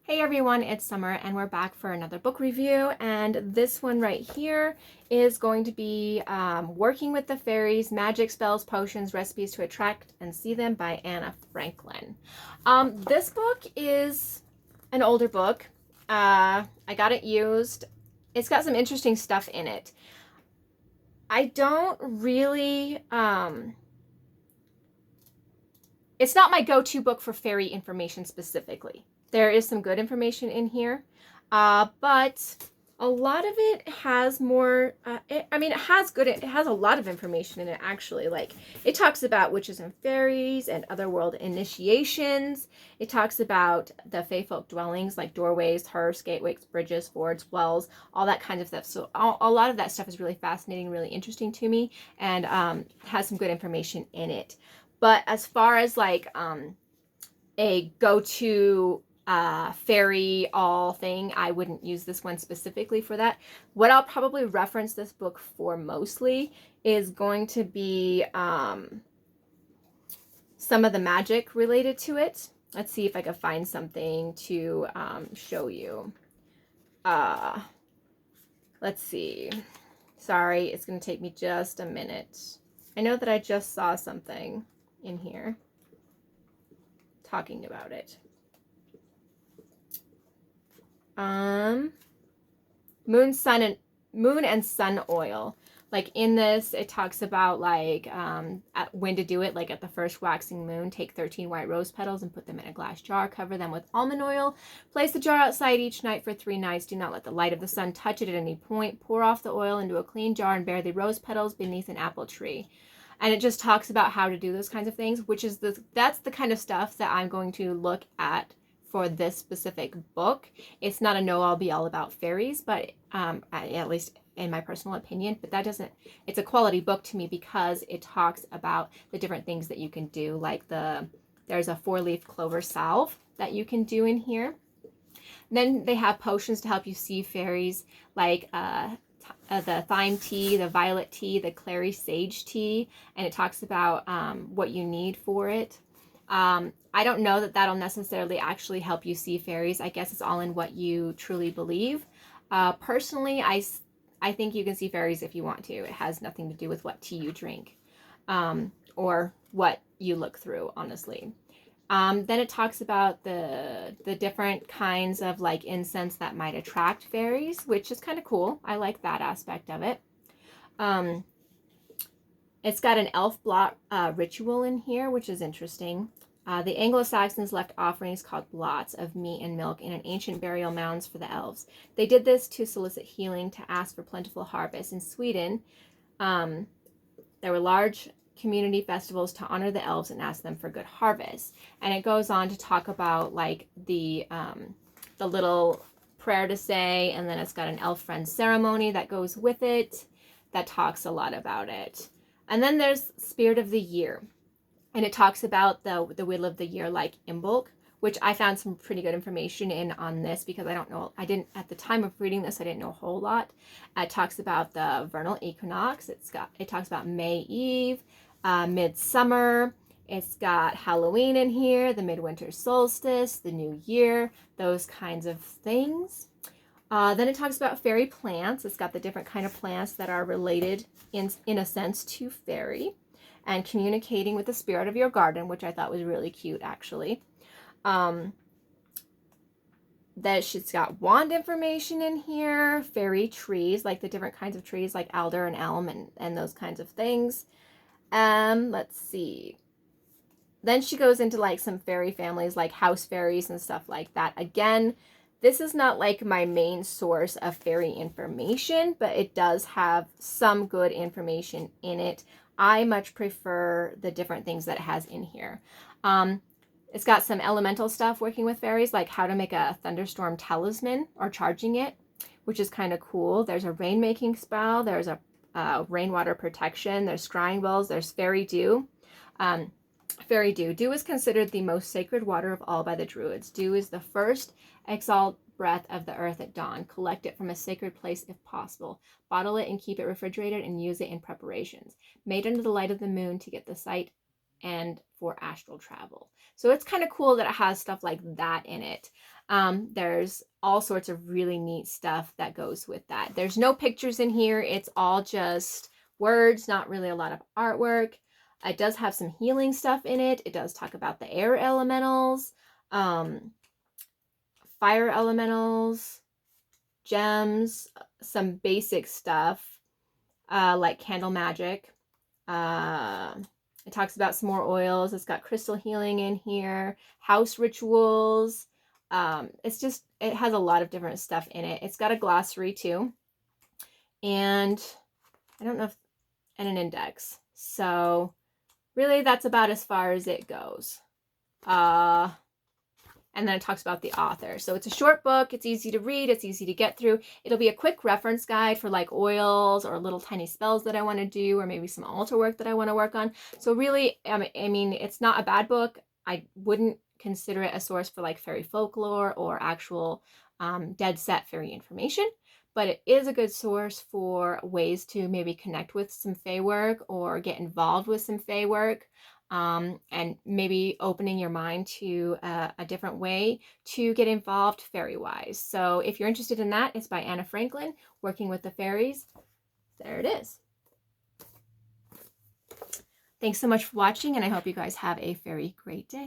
Hey everyone, it's Summer and we're back for another book review, and this one right here is going to be Working with the Fairies, Magic Spells, Potions, Recipes to Attract and See Them by Anna Franklin. This book is an older book. I got it used. It's got some interesting stuff in it. I don't really... it's not my go-to book for fairy information specifically. There is some good information in here, but a lot of it has more, it has a lot of information in it, actually. Like, it talks about witches and fairies and otherworld initiations. It talks about the fae folk dwellings, like doorways, hearths, gateways, bridges, fords, wells, all that kind of stuff. So a lot of that stuff is really fascinating, really interesting to me, and has some good information in it. But as far as like a go-to fairy all thing, I wouldn't use this one specifically for that. What I'll probably reference this book for mostly is going to be some of the magic related to it. Let's see if I can find something to show you. Let's see. Sorry, it's going to take me just a minute. I know that I just saw something in here talking about it. Moon and sun oil. Like, in this, it talks about like when to do it. Like, at the first waxing moon, take 13 white rose petals and put them in a glass jar. Cover them with almond oil. Place the jar outside each night for 3 nights. Do not let the light of the sun touch it at any point. Pour off the oil into a clean jar and bury the rose petals beneath an apple tree. And it just talks about how to do those kinds of things, which is that's the kind of stuff that I'm going to look at for this specific book. It's not a know-all be-all about fairies, but at least in my personal opinion, but that doesn't, it's a quality book to me because it talks about the different things that you can do, like there's a 4-leaf clover salve that you can do in here. And then they have potions to help you see fairies, like the thyme tea, the violet tea, the clary sage tea, and it talks about what you need for it. I don't know that that'll necessarily actually help you see fairies. I guess it's all in what you truly believe. Personally, I think you can see fairies if you want to. It has nothing to do with what tea you drink or what you look through, honestly. Then it talks about the different kinds of like incense that might attract fairies, which is kind of cool. I like that aspect of it. It's got an elf blot ritual in here, which is interesting. The Anglo-Saxons left offerings called blots of meat and milk in an ancient burial mounds for the elves. They did this to solicit healing, to ask for plentiful harvests. In Sweden, there were large community festivals to honor the elves and ask them for good harvests. And it goes on to talk about like the little prayer to say, and then it's got an elf friend ceremony that goes with it that talks a lot about it. And then there's Spirit of the Year, and it talks about the wheel of the year, like Imbolc, which I found some pretty good information in on this because at the time of reading this, I didn't know a whole lot. It talks about the vernal equinox. It talks about May Eve, midsummer. It's got Halloween in here, the midwinter solstice, the new year, those kinds of things. Then it talks about fairy plants. It's got the different kind of plants that are related in a sense to fairy, and communicating with the spirit of your garden, which I thought was really cute, actually. That she's got wand information in here, fairy trees, like the different kinds of trees, like alder and elm and those kinds of things. Let's see. Then she goes into like some fairy families, like house fairies and stuff like that. Again, this is not like my main source of fairy information, but it does have some good information in it. I much prefer the different things that it has in here. It's got some elemental stuff working with fairies, like how to make a thunderstorm talisman or charging it, which is kind of cool. There's a rainmaking spell. There's a rainwater protection. There's scrying bowls. There's fairy dew. Fairy dew. Dew is considered the most sacred water of all by the Druids. Dew is the first exhaled breath of the earth at dawn. Collect it from a sacred place if possible. Bottle it and keep it refrigerated and use it in preparations. Made under the light of the moon to get the sight and for astral travel. So it's kind of cool that it has stuff like that in it. There's all sorts of really neat stuff that goes with that. There's no pictures in here. It's all just words, not really a lot of artwork. It does have some healing stuff in it. It does talk about the air elementals, fire elementals, gems, some basic stuff like candle magic. It talks about some more oils. It's got crystal healing in here, house rituals. It has a lot of different stuff in it. It's got a glossary too. And I don't know if, and an index. So really that's about as far as it goes. And then it talks about the author. So it's a short book. It's easy to read. It's easy to get through. It'll be a quick reference guide for like oils or little tiny spells that I want to do, or maybe some altar work that I want to work on. So really, I mean, it's not a bad book. I wouldn't consider it a source for like fairy folklore or actual dead set fairy information, but it is a good source for ways to maybe connect with some fae work or get involved with some fae work. And maybe opening your mind to a different way to get involved fairy-wise. So if you're interested in that, it's by Anna Franklin, Working with the Fairies. There it is. Thanks so much for watching, and I hope you guys have a very great day.